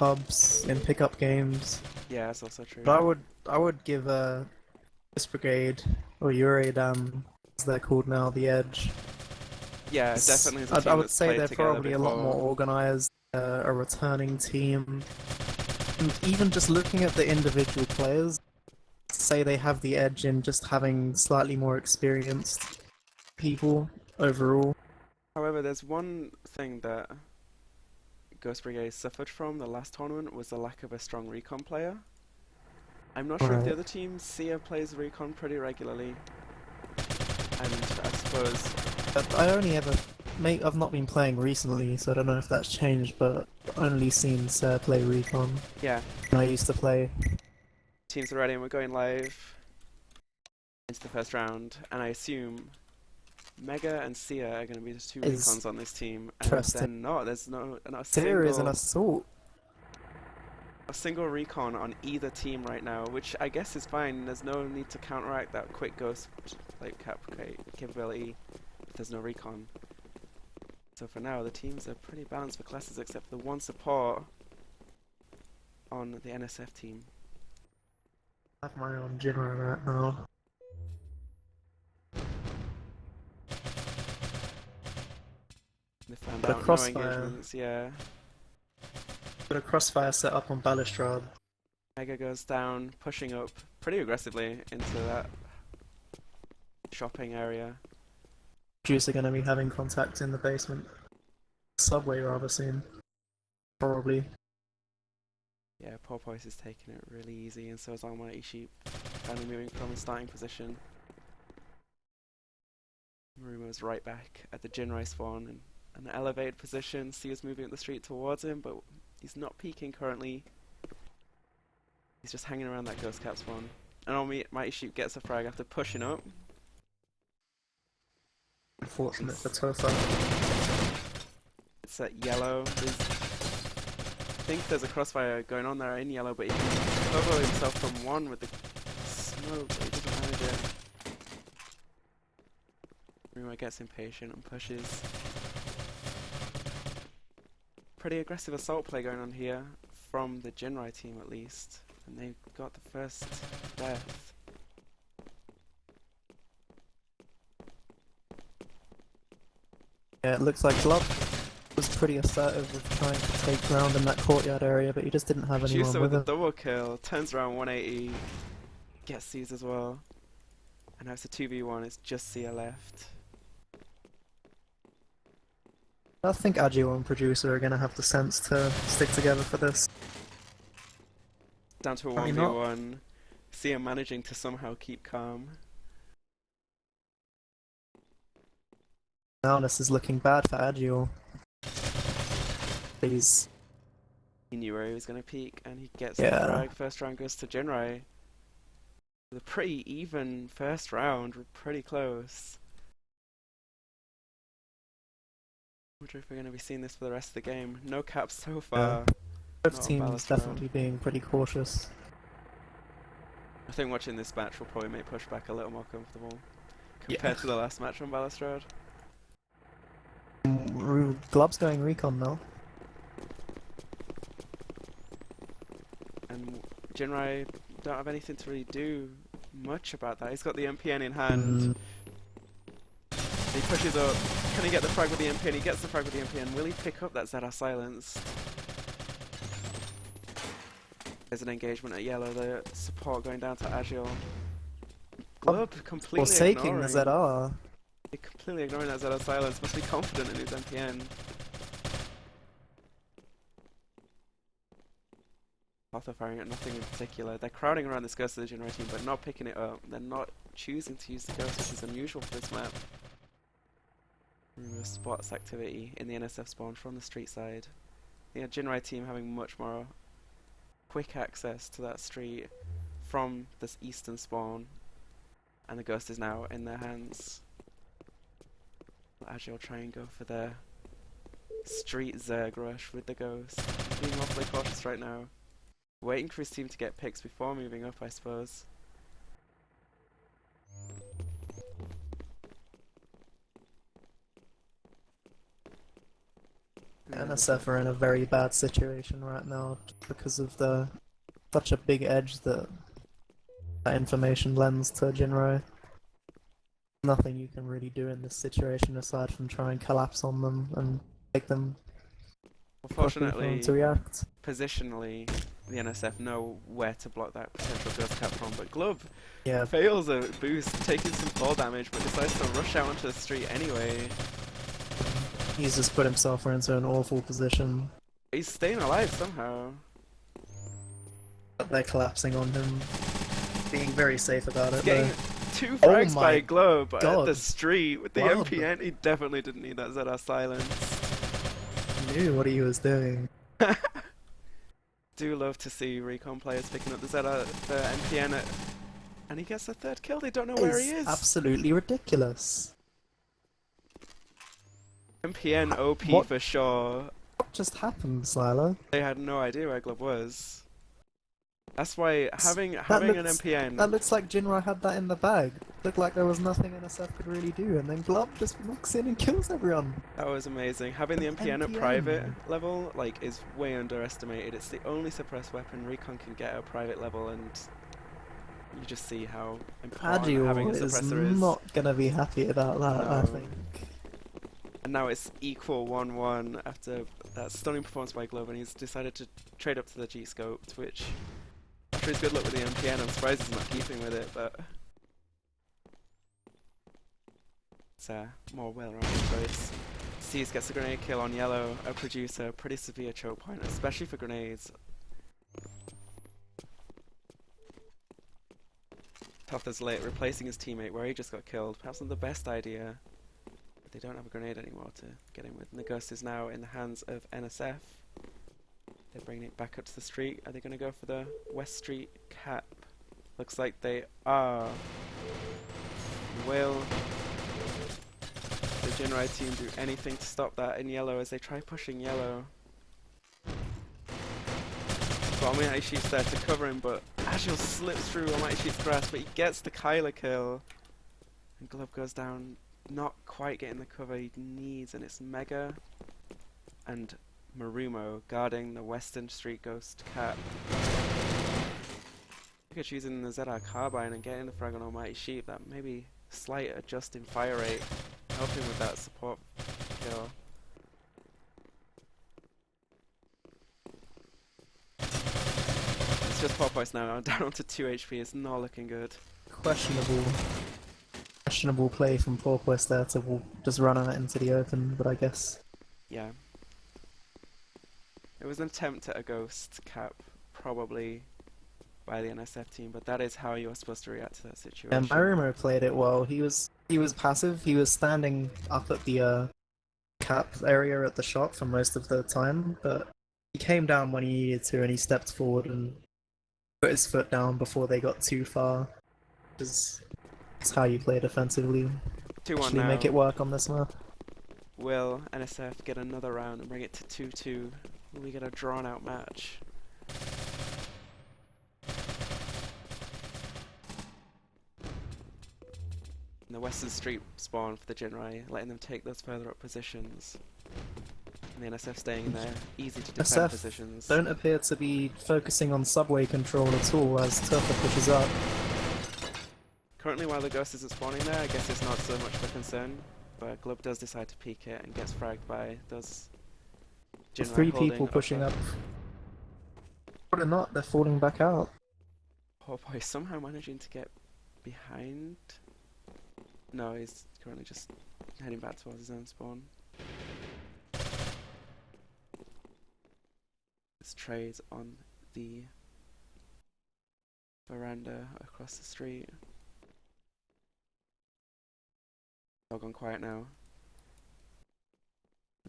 hubs in pickup games. Yeah, that's also true. But I would give this brigade or Yūreidan, as they're called now, the edge. Yeah, definitely is a I team would that's say played they're together probably a lot more before. organized, a returning team. And even just looking at the individual players, say they have the edge in just having slightly more experienced people overall. However, there's one thing that Ghost Brigade suffered from the last tournament was the lack of a strong recon player. I'm not sure if the Right. other team, Sia plays recon pretty regularly, and I suppose, But I only ever, I've not been playing recently, so I don't know if that's changed. But I've only seen Sir play recon. yeah, When I used to play. teams are ready and we're going live into the first round, and I assume Mega and Sia are going to be the two Is recons on this team, and they're interesting. not. There's not a There is an single assault. recon on either team right now, which I guess is fine. There's no need to counteract that quick ghost capability if there's no recon. So for now, the teams are pretty balanced for classes, except for the one support on the NSF team. I have my own Jinra right now. They found Got a out no crossfire. engagements. Yeah, Got a crossfire set up on Balustrade. Mega goes down, pushing up pretty aggressively into that shopping area. Juice are going to be having contact in the basement. Subway rather soon. Probably. Yeah, Porpoise is taking it really easy, and so is Almighty Sheep, finally moving from his starting position. Marumo's right back at the Jinrai spawn in an elevated position. Sia's moving up the street towards him, but he's not peeking currently. He's just hanging around that ghost cap spawn. And Almighty Sheep gets a frag after pushing up. Unfortunate for Tofa. It's at yellow. I think there's a crossfire going on there in yellow, but he can cover himself from one with the smoke, but he doesn't manage it. Ruma gets impatient and pushes. Pretty aggressive assault play going on here, from the Jinrai team at least. And they've got the first death. Yeah, it looks like Glove was pretty assertive with trying to take ground in that courtyard area, but he just didn't have anyone Producer with with a him. double kill, turns around 180, gets these as well. And now it's a 2v1, it's just Sia left. I think Agio and Producer are going to have the sense to stick together for this. Down to a I mean, not 1v1, Sia managing to somehow keep calm. now this is looking bad for Agio. He's He knew where he was going to peak, and he gets the yeah. frag. First round goes to Jinrai. With a pretty even first round, we're pretty close. I wonder if we're going to be seeing this for the rest of the game. No caps so far. Both Not on teams Balustrade. definitely being pretty cautious. I think watching this match will probably make pushback a little more comfortable compared to the last match on Balustrade. Glob's going recon now. And Jinrai don't have anything to really do much about that. He's got the MPN in hand. He pushes up. Can he get the frag with the MPN? He gets the frag with the MPN. Will he pick up that ZR silence? There's an engagement at yellow. The support going down to Agile. Glub completely Forsaking the ignoring. ZR. Completely ignoring that ZR silence. Must be confident in his MPN. Arthur firing at nothing in particular. They're crowding around this Ghost of the Jinrai team, but not picking it up. They're not choosing to use the Ghost, which is unusual for this map. Rumor spots activity in the NSF spawn from the street side. The Jinrai team having much more quick access to that street from this eastern spawn, and the Ghost is now in their hands. Agile try and go for their street Zerg rush with the Ghost. Being awfully cautious right now. Waiting for his team to get picks before moving up, I suppose. Yeah, NSF are in a very bad situation right now because of such a big edge that information lends to Jinro. Nothing you can really do in this situation aside from try and collapse on them and make them quickly for them to Fortunately, react. positionally, the NSF know where to block that potential ghost cap from, but Glove Yeah, fails a boost, taking some fall damage, but decides to rush out onto the street anyway. he's just put himself into an awful position. He's staying alive somehow. But they're collapsing on him, being very safe about it. Getting Though. 2 Oh frags by my Glove, but at God. the street with the Glove. MPN, he definitely didn't need that ZR silence. He knew what he was doing. Do love to see recon players picking up the ZR, the MPN, and he gets the 3rd kill. They don't know where he is. Absolutely ridiculous. MPN OP What? for sure. What just happened, Sliler? They had no idea where Glove was. That's why having an looks- MPN. That looks like Jinro had that in the bag. Looked like there was nothing NSF could really do, and then Glove just walks in and kills everyone. That was amazing. Having the MPN at MPN. private level, like, is way underestimated. It's the only suppressed weapon Recon can get at private level, and you just see how important having a Agile is suppressor is. not gonna be happy about that, I No. think. And now it's equal 1-1 after that stunning performance by Glove, and he's decided to trade up to the G-Scope, which, after his good luck with the MPN, I'm surprised he's not keeping with it, but it's a more well-rounded choice. Seas gets a grenade kill on Yellow, a producer, pretty severe choke point, especially for grenades. Tough as late, replacing his teammate where he just got killed, perhaps not the best idea. They don't have a grenade anymore to get him with. And the ghost is now in the hands of NSF. They're bringing it back up to the street. Are they going to go for the West Street cap? Looks like they are. Will the Jinrai team do anything to stop that in Yellow as they try pushing Yellow? But Almighty Sheep's there to cover him, but Agile slips through Almighty Sheep's grasp, but he gets the Kyler kill. And Glove goes down. Not quite getting the cover he needs, and it's Mega and Marumo guarding the Western Street Ghost cap. Look at using the ZR carbine and getting the frag on Almighty Sheep. That maybe slight adjust in fire rate, helping with that support kill. It's just Porpoise now, down to 2 HP. It's not looking good. Questionable play from Porpoise there to just run out into the open, but I guess. Yeah. It was an attempt at a ghost cap, probably by the NSF team, but that is how you are supposed to react to that situation. And Marumo played it well. He was passive. He was standing up at the cap area at the shot for most of the time, but he came down when he needed to, and he stepped forward and put his foot down before they got too far. It's how you play defensively. 2-1 Actually now. make it work on this map. Will NSF get another round and bring it to 2-2? Will we get a drawn out match? And the Western Street spawn for the Jinrai, letting them take those further up positions. And the NSF staying in their easy to defend SF positions. don't appear to be focusing on subway control at all as Turfa pushes up. Currently, while the ghost isn't spawning there, I guess it's not so much of a concern. But Glove does decide to peek it and gets fragged by those Jinrai 3 holding people pushing upper. up. But they're not, they're falling back out. Poor boy, somehow managing to get behind. No, he's currently just heading back towards his own spawn. This trades on the veranda across the street. All gone quiet now.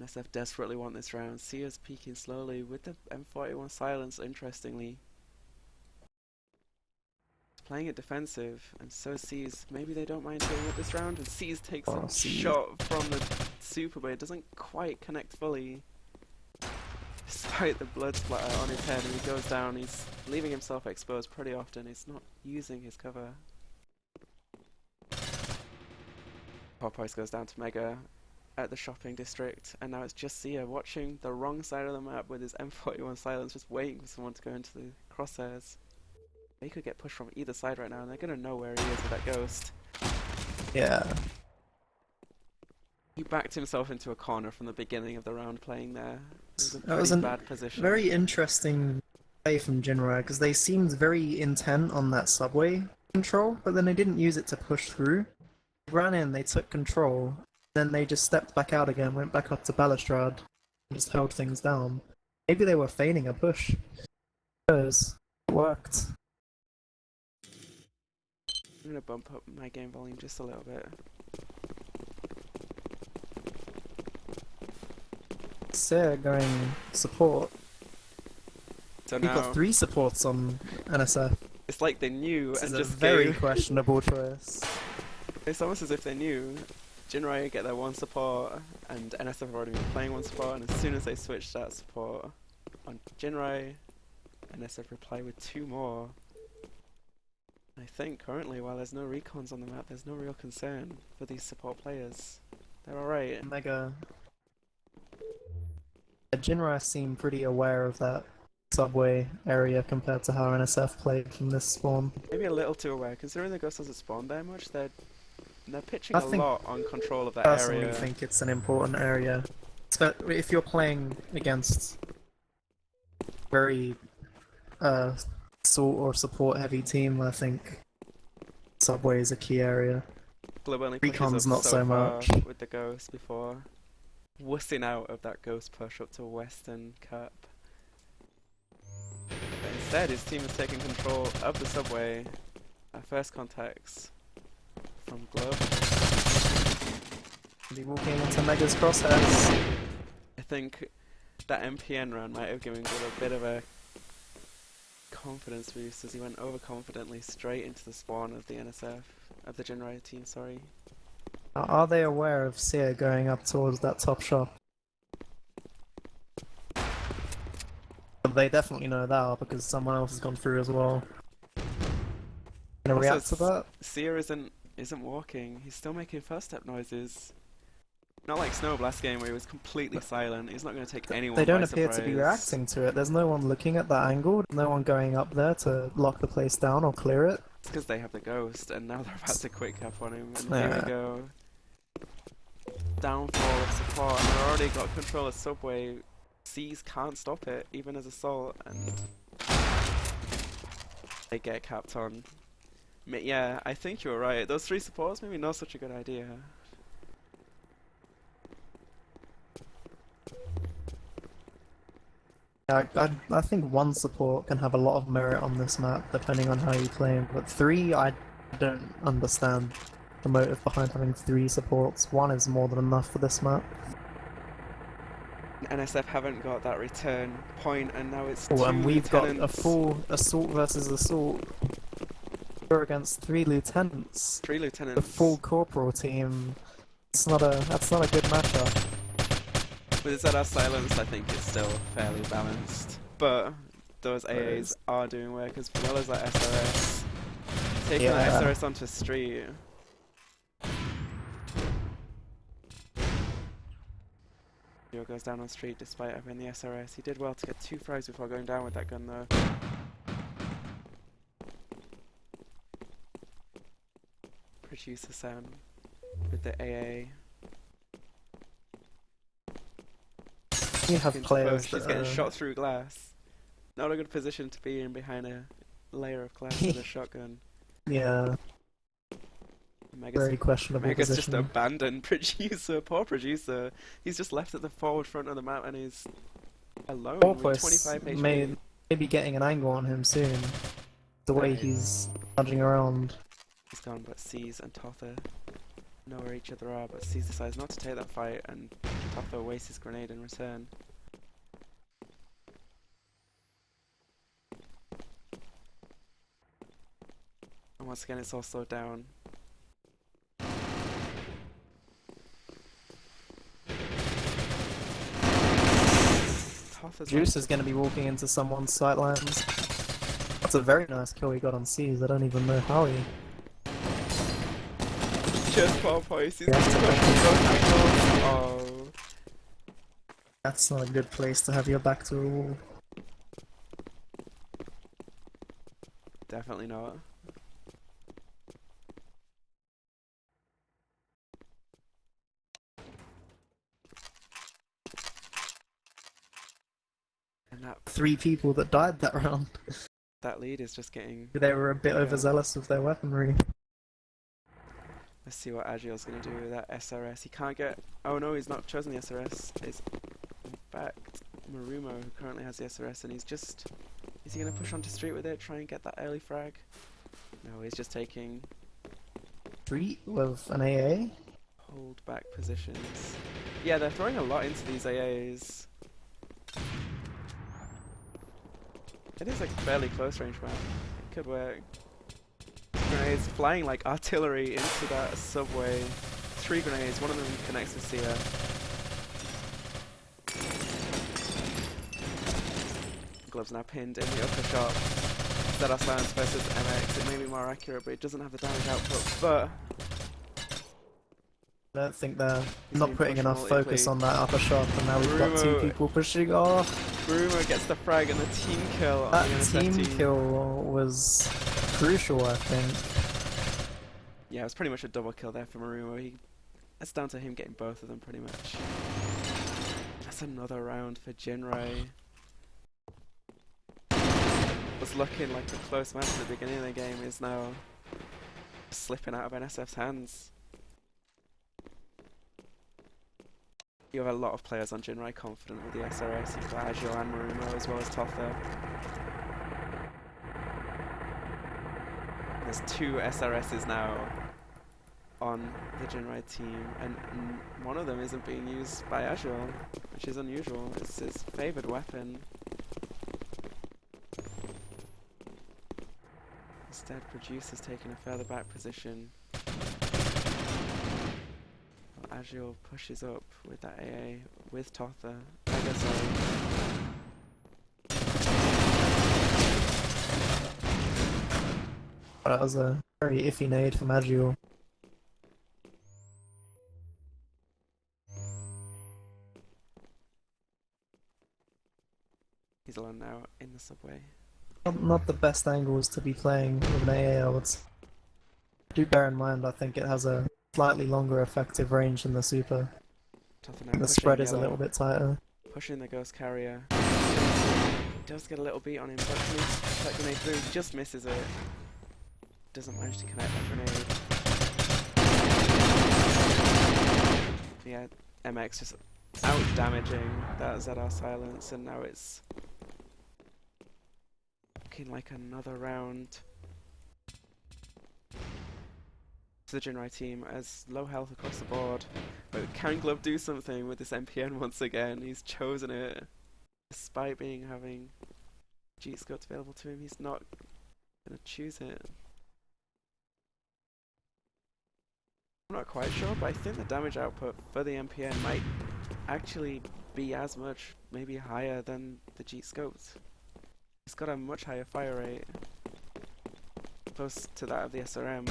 NSF desperately want this round. Sia's peeking slowly with the M41 silence, interestingly. Playing it defensive, and so Seas, maybe they don't mind going up this round, and Seas takes a shot from the super, but it doesn't quite connect fully. Despite the blood splatter on his head, and he goes down, he's leaving himself exposed pretty often, he's not using his cover. Porpoise goes down to Mega. at the shopping district, and now it's just Sia watching the wrong side of the map with his M41 silence, just waiting for someone to go into the crosshairs. They could get pushed from either side right now, and they're gonna know where he is with that ghost. Yeah. He backed himself into a corner from the beginning of the round playing there. It That was was a a bad position. very interesting play from Jinra, because they seemed very intent on that subway control, but then they didn't use it to push through. They ran in, they took control, then they just stepped back out again, went back up to Balustrade, and just held things down. Maybe they were feigning a push. Because it worked. I'm gonna bump up my game volume just a little bit. Sir going support. So We've now got 3 supports on NSF. it's like they knew This and is a just very gave. questionable choice. It's almost as if they knew Jinrai get their 1 support, and NSF have already been playing 1 support, and as soon as they switched that support on Jinrai, NSF reply with 2 more. I think currently, while there's no recons on the map, there's no real concern for these support players. They're alright. Mega. Jinra seem pretty aware of that subway area compared to how NSF played from this spawn. Maybe a little too aware, considering the ghost doesn't spawn there much. They're pitching I a think lot on control of that Personally, area. think it's an important area. But if you're playing against very sort or support heavy team, I think subway is a key area. Glub only Recon's pushes up not so far much. with the ghost before wussing out of that ghost push up to Western Cup. But instead, his team is taking control of the subway. Our first contacts from Glub. Be walking into Mega's crosshairs. I think that MPN run might have given Glub a bit of a confidence boost as he went overconfidently straight into the spawn of the NSF, of the Jinrai team, sorry. Are they aware of Seer going up towards that top shop? But they definitely know that because someone else has gone through as well. Gonna Also, react to that? Seer isn't walking, he's still making first step noises. Not like Snow last game where he was completely silent, he's not going to take anyone They don't by appear to be reacting to it. There's no one looking at that angle, no one going up there to lock the place down or clear it. It's because they have the ghost, and now they're about to quick cap on him, and Yeah. here we go. Downfall of support, and they've already got control of Subway. C's can't stop it, even as Assault, and they get capped on. Yeah, I think you were right. Those 3 supports, maybe not such a good idea. I think 1 support can have a lot of merit on this map, depending on how you play him, but 3, I don't understand the motive behind having 3 supports. 1 is more than enough for this map. NSF haven't got that return point, and now it's Oh, 2 and we've got a lieutenants. full assault versus assault. We're against 3 lieutenants. 3 The lieutenants. full corporal team. That's not a good matchup. With ZR silence, I think it's still fairly balanced. But those It AAs is. are doing work as well as that SRS. Taking Yeah. that SRS onto street. Hero goes down on street despite having the SRS. He did well to get 2 frags before going down with that gun though. Producer Sam with the AA. You have Into players push. He's that getting shot through glass. Not a good position to be in behind a layer of glass with a shotgun. Yeah, very questionable Mega's just position. abandoned producer, poor producer. He's just left at the forward front of the map and he's alone with Porpoise 25 HP. may be getting an angle on him soon. The way Right. he's nudging around. He's gone, but C's and Totha know where each other are, but C's decides not to take that fight and Totha wastes his grenade in return. And once again it's all slowed down. Totha's Juice is going to be walking into someone's sightlines. That's a very nice kill he got on C's. I don't even know how he... just 12 points. He's Yeah, just it's a pushing both angles. Oh, That's not a good place to have your back to a wall. definitely not. And that 3 people that died that round. lead is just getting... They were a bit bigger. overzealous with their weaponry. Let's see what Agil's going to do with that SRS. He can't get... Oh no, he's not chosen the SRS. It's in fact Marumo who currently has the SRS, and he's just... Is he going to push onto street with it, try and get that early frag? No, he's just taking... Street with an AA? hold back positions. Yeah, they're throwing a lot into these AAs. It is like a fairly close range map. It could work. Grenades flying like artillery into that subway. 3 grenades, one of them connects to Sia. Gloves now pinned in the upper shot. ZR Silence versus MX. It may be more accurate, but it doesn't have the damage output. But I don't think they're He's not being putting pushed enough focus multiply. on that upper shot, and now we've got 2 Marumo- people pushing off. Brumo gets the frag and the team kill on That the NSF team kill was crucial, I think. Yeah, it was pretty much a double kill there for Marumo. It's down to him getting both of them pretty much. That's another round for Jinrai. Was looking like a close match at the beginning of the game is now slipping out of NSF's hands. You have a lot of players on Jinrai confident with the SRS. You've got Agil and Marumo as well as Totha. There's 2 SRSs now on the Jinrai team, and one of them isn't being used by Agil, which is unusual. It's his favoured weapon. Instead, Produce has taken a further back position. Agil pushes up with that AA with Totha. That was a very iffy nade from Agil. He's alone now in the subway. Not the best angles to be playing with an AA, I would say. Do bear in mind, I think it has a slightly longer effective range than the Super. Totha now The pushing spread is a yellow, little bit tighter. pushing the Ghost Carrier. Does get a little beat on him, but can he push that grenade through? He just misses it. Doesn't manage to connect that grenade. Yeah, MX just out damaging that ZR Silence, and now it's looking like another round to the Jinrai team as low health across the board. But can Glove do something with this MPN once again? He's chosen it. Despite having Jeet scopes available to him, he's not gonna choose it. I'm not quite sure, but I think the damage output for the MPN might actually be as much, maybe higher than the Jeet scopes. It's got a much higher fire rate, close to that of the SRM.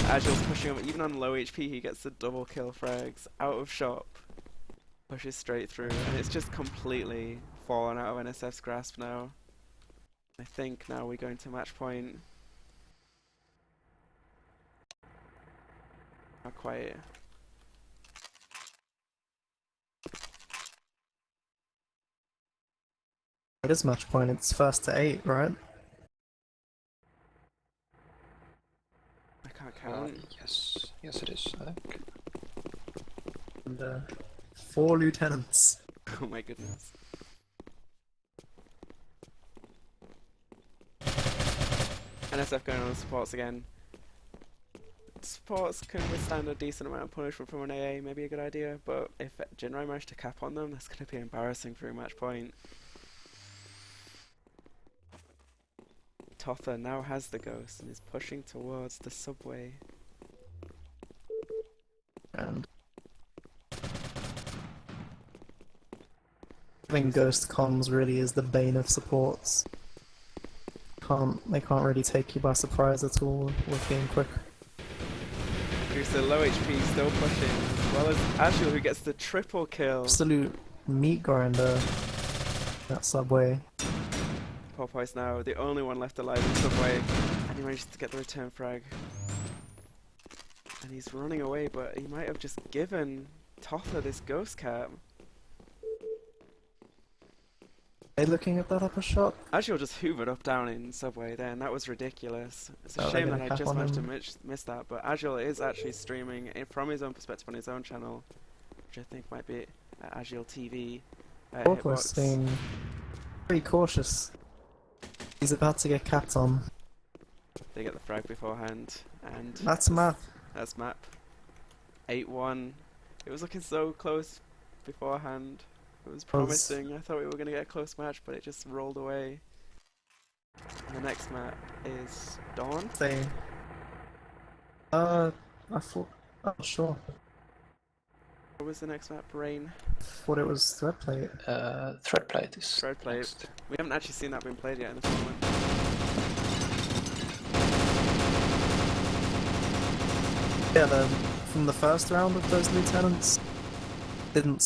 Agil's pushing him, even on low HP he gets the double kill frags, out of shop, pushes straight through, and it's just completely fallen out of NSF's grasp now. I think now we're going to match point. Not quite. It is match point, it's first to 8, right? I can't count. Yes it is, I think. And 4 lieutenants. Oh my goodness. NSF going on the supports again. Supports can withstand a decent amount of punishment from an AA, maybe a good idea, but if Jinrai manage to cap on them, that's going to be embarrassing for a match point. Totha now has the ghost and is pushing towards the subway. And having ghost comms really is the bane of supports. They can't really take you by surprise at all with being quick. Medusa, low HP, still pushing, as well as Agile, who gets the triple kill. Absolute meat grinder. That Subway. Popeye's now the only one left alive in Subway, and he manages to get the return frag. And he's running away, but he might have just given Totha this ghost cap. Are they looking at that upper shot? Agile just hoovered up down in Subway there, and that was ridiculous. It's a Oh, they're shame that gonna I cap just on managed to him. miss that, but Agile is actually streaming from his own perspective on his own channel, which I think might be Agile TV. Awkward Hitbox. being pretty cautious. He's about to get capped on. They get the frag beforehand, and That's math. that's map. 8-1. It was looking so close beforehand. It was promising. I thought we were going to get a close match, but it just rolled away. And the next map is Dawn. Say. I thought. Oh, sure. What was the next map? Rain. Thought it was thread plate. Threadplate is Threadplate. next. We haven't actually seen that being played yet in the tournament. Yeah, from the first round of those lieutenants, didn't